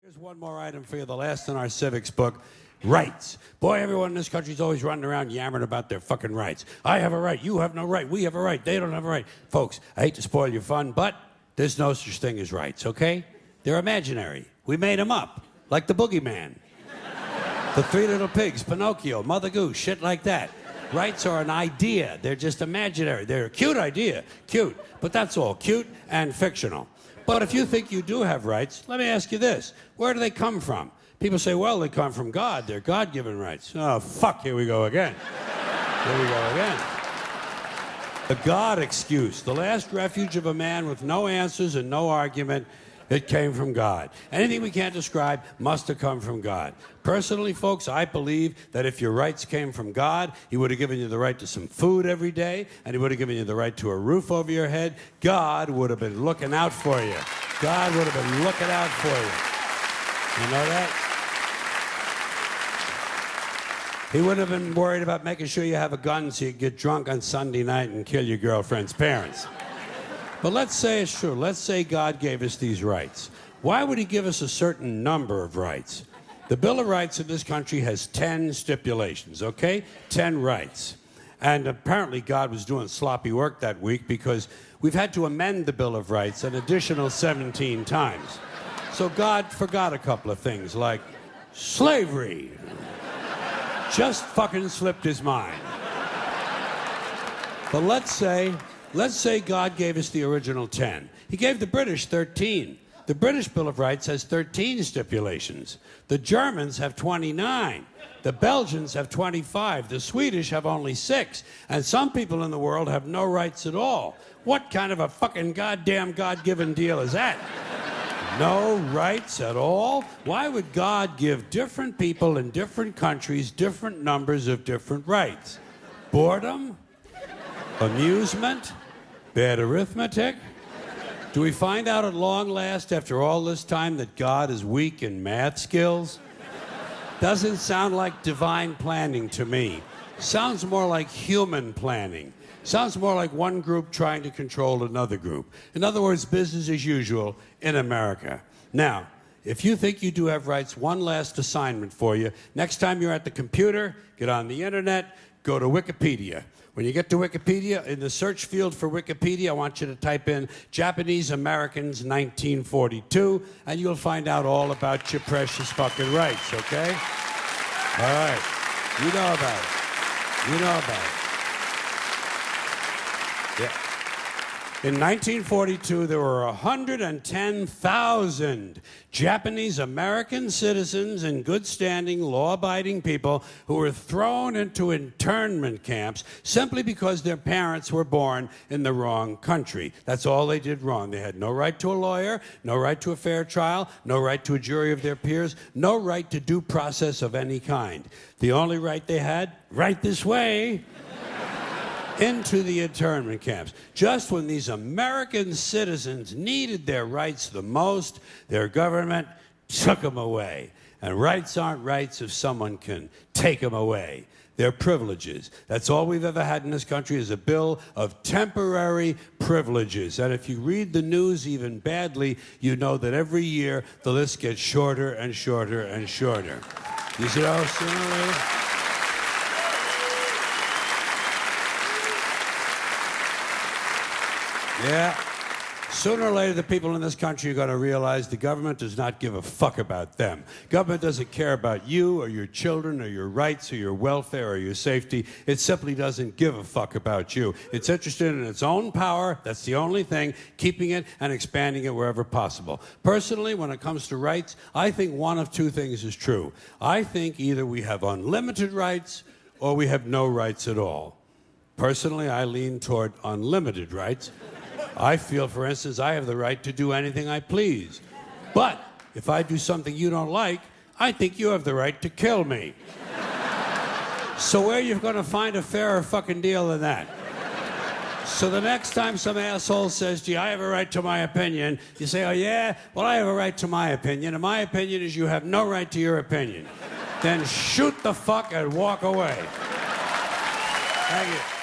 Here's one more item for you, the last in our civics book. Rights. Boy, everyone in this country's always running around yammering about their fucking rights. I have a right, you have no right, we have a right, they don't have a right. Folks, I hate to spoil your fun, but there's no such thing as rights, okay? They're imaginary. We made them up, like the boogeyman. The Three Little Pigs, Pinocchio, Mother Goose, shit like that. Rights are an idea. They're just imaginary. They're a cute idea, cute, but that's all, cute and fictional. But if you think you do have rights, let me ask you this. Where do they come from? People say, well, they come from God. They're God-given rights. Oh, fuck, here we go again. Here we go again. The God excuse, the last refuge of a man with no answers and no argument. It came from God. Anything we can't describe must have come from God. Personally, folks, I believe that if your rights came from God, He would have given you the right to some food every day, and He would have given you the right to a roof over your head. God would have been looking out for you. God would have been looking out for you. You know that? He wouldn't have been worried about making sure you have a gun so you get drunk on Sunday night and kill your girlfriend's parents. But let's say it's true. Let's say God gave us these rights. Why would He give us a certain number of rights? The Bill of Rights in this country has 10 stipulations, okay? 10 rights. And apparently God was doing sloppy work that week because we've had to amend the Bill of Rights an additional 17 times. So God forgot a couple of things like slavery. Just fucking slipped His mind. But let's say God gave us the original 10. He gave the British 13. The British Bill of Rights has 13 stipulations. The Germans have 29. The Belgians have 25. The Swedish have only 6. And some people in the world have no rights at all. What kind of a fucking goddamn God-given deal is that? No rights at all? Why would God give different people in different countries different numbers of different rights? Boredom? Amusement? Bad arithmetic? Do we find out at long last, after all this time, that God is weak in math skills? Doesn't sound like divine planning to me. Sounds more like human planning. Sounds more like one group trying to control another group. In other words, business as usual in America. Now, if you think you do have rights, one last assignment for you. Next time you're at the computer, get on the internet, go to Wikipedia. When you get to Wikipedia, in the search field for Wikipedia, I want you to type in Japanese Americans 1942, and you'll find out all about your precious fucking rights, okay? All right. You know about it. You know about it. Yeah. In 1942, there were 110,000 Japanese American citizens in good standing, law-abiding people who were thrown into internment camps simply because their parents were born in the wrong country. That's all they did wrong. They had no right to a lawyer, no right to a fair trial, no right to a jury of their peers, no right to due process of any kind. The only right they had, right this way, into the internment camps. Just when these American citizens needed their rights the most, their government took them away. And rights aren't rights if someone can take them away. They're privileges. That's all we've ever had in this country is a bill of temporary privileges. And if you read the news even badly, you know that every year the list gets shorter and shorter and shorter. You see how sooner or later? Yeah. Sooner or later, the people in this country are going to realize the government does not give a fuck about them. Government doesn't care about you or your children or your rights or your welfare or your safety. It simply doesn't give a fuck about you. It's interested in its own power. That's the only thing, keeping it and expanding it wherever possible. Personally, when it comes to rights, I think one of two things is true. I think either we have unlimited rights or we have no rights at all. Personally, I lean toward unlimited rights. I feel, for instance, I have the right to do anything I please. But if I do something you don't like, I think you have the right to kill me. So where are you going to find a fairer fucking deal than that? So the next time some asshole says, gee, I have a right to my opinion, you say, oh yeah? Well, I have a right to my opinion, and my opinion is you have no right to your opinion. Then shoot the fuck and walk away. Thank you.